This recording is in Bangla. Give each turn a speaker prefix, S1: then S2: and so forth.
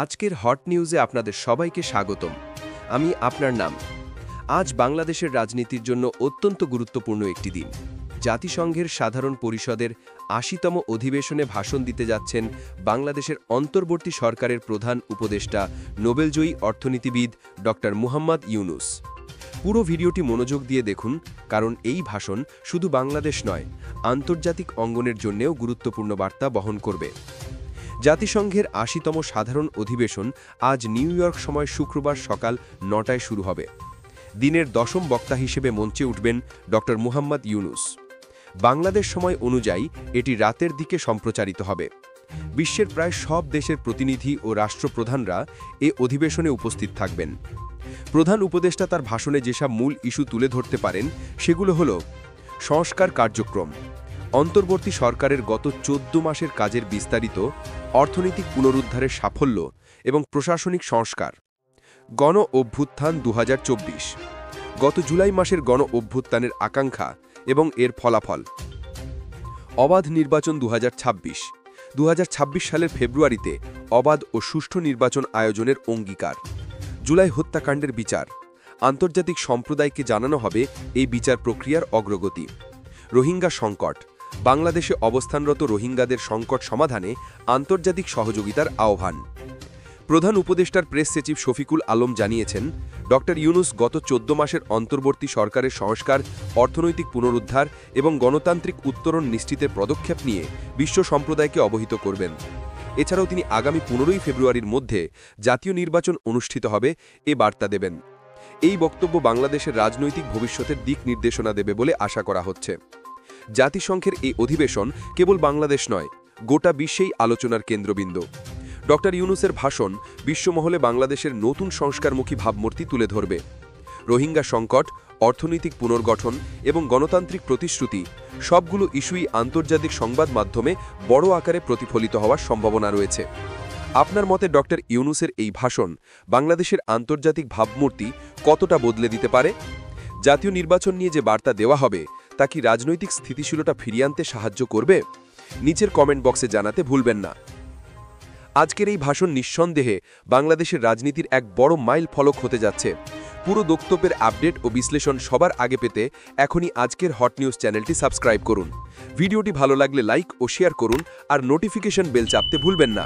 S1: আজকের হট নিউজে আপনাদের সবাইকে স্বাগতম। আমি আপনার নাম। আজ বাংলাদেশের রাজনীতির জন্য অত্যন্ত গুরুত্বপূর্ণ একটি দিন। জাতিসংঘের সাধারণ পরিষদের ৮০তম অধিবেশনে ভাষণ দিতে যাচ্ছেন বাংলাদেশের অন্তর্বর্তী সরকারের প্রধান উপদেষ্টা নোবেলজয়ী অর্থনীতিবিদ ডক্টর মুহাম্মদ ইউনুস। পুরো ভিডিওটি মনোযোগ দিয়ে দেখুন, কারণ এই ভাষণ শুধু বাংলাদেশ নয়, আন্তর্জাতিক অঙ্গনের জন্যেও গুরুত্বপূর্ণ বার্তা বহন করবে। জাতিসংঘের ৮০তম সাধারণ অধিবেশন আজ নিউ ইয়র্ক সময় শুক্রবার সকাল ৯টায় শুরু হবে। দিনের দশম বক্তা হিসেবে মঞ্চে উঠবেন ডক্টর মুহাম্মদ ইউনুস। বাংলাদেশ সময় অনুযায়ী এটি রাতের দিকে সম্প্রচারিত হবে। বিশ্বের প্রায় সব দেশের প্রতিনিধি ও রাষ্ট্রপ্রধানরা এ অধিবেশনে উপস্থিত থাকবেন। প্রধান উপদেষ্টা তার ভাষণে যেসব মূল ইস্যু তুলে ধরতে পারেন সেগুলো হল সংস্কার কার্যক্রম, অন্তর্বর্তী সরকারের গত ১৪ মাসের কাজের বিস্তারিত, অর্থনৈতিক পুনরুদ্ধারের সাফল্য এবং প্রশাসনিক সংস্কার, গণ অভ্যুত্থান ২০২৪, গত জুলাই মাসের গণ অভ্যুত্থানের আকাঙ্ক্ষা এবং এর ফলাফল, অবাধ নির্বাচন ২০২৬, ২০২৬ সালের ফেব্রুয়ারিতে অবাধ ও সুষ্ঠু নির্বাচন আয়োজনের অঙ্গীকার, জুলাই হত্যাকাণ্ডের বিচার, আন্তর্জাতিক সম্প্রদায়কে জানানো হবে এই বিচার প্রক্রিয়ার অগ্রগতি, রোহিঙ্গা সংকট, বাংলাদেশে অবস্থানরত রোহিঙ্গাদের সংকট সমাধানে আন্তর্জাতিক সহযোগিতার আহ্বান। প্রধান উপদেষ্টার প্রেস সচিব শফিকুল আলম জানিয়েছেন, ডক্টর ইউনুস গত ১৪ মাসের অন্তর্বর্তী সরকারের সংস্কার, অর্থনৈতিক পুনরুদ্ধার এবং গণতান্ত্রিক উত্তরণ নিশ্চিতের পদক্ষেপ নিয়ে বিশ্ব সম্প্রদায়কে অবহিত করবেন। এছাড়াও তিনি আগামী ১৫ই ফেব্রুয়ারির মধ্যে জাতীয় নির্বাচন অনুষ্ঠিত হবে এ বার্তা দেবেন। এই বক্তব্য বাংলাদেশের রাজনৈতিক ভবিষ্যতের দিক নির্দেশনা দেবে বলে আশা করা হচ্ছে। জাতিসংঘের এই অধিবেশন কেবল বাংলাদেশ নয়, গোটা বিশ্বেই আলোচনার কেন্দ্রবিন্দু। ডক্টর ইউনুসের ভাষণ বিশ্বমহলে বাংলাদেশের নতুন সংস্কারমুখী ভাবমূর্তি তুলে ধরবে। রোহিঙ্গা সংকট, অর্থনৈতিক পুনর্গঠন এবং গণতান্ত্রিক প্রতিশ্রুতি সবগুলো ইস্যুই আন্তর্জাতিক সংবাদ মাধ্যমে বড় আকারে প্রতিফলিত হওয়ার সম্ভাবনা রয়েছে। আপনার মতে ডক্টর ইউনুসের এই ভাষণ বাংলাদেশের আন্তর্জাতিক ভাবমূর্তি কতটা বদলে দিতে পারে? জাতীয় নির্বাচন নিয়ে যে বার্তা দেওয়া হবে তা কি রাজনৈতিক স্থিতিশীলতা ফিরিয়ে আনতে সাহায্য করবে? নিচের কমেন্ট বক্সে জানাতে ভুলবেন না। আজকের এই ভাষণ নিঃসন্দেহে বাংলাদেশের রাজনীতির এক বড় মাইল ফলক হতে যাচ্ছে। পুরো বক্তব্যের আপডেট ও বিশ্লেষণ সবার আগে পেতে এখনই আজকের হট নিউজ চ্যানেলটি সাবস্ক্রাইব করুন। ভিডিওটি ভালো লাগলে লাইক ও শেয়ার করুন আর নোটিফিকেশন বেল চাপতে ভুলবেন না।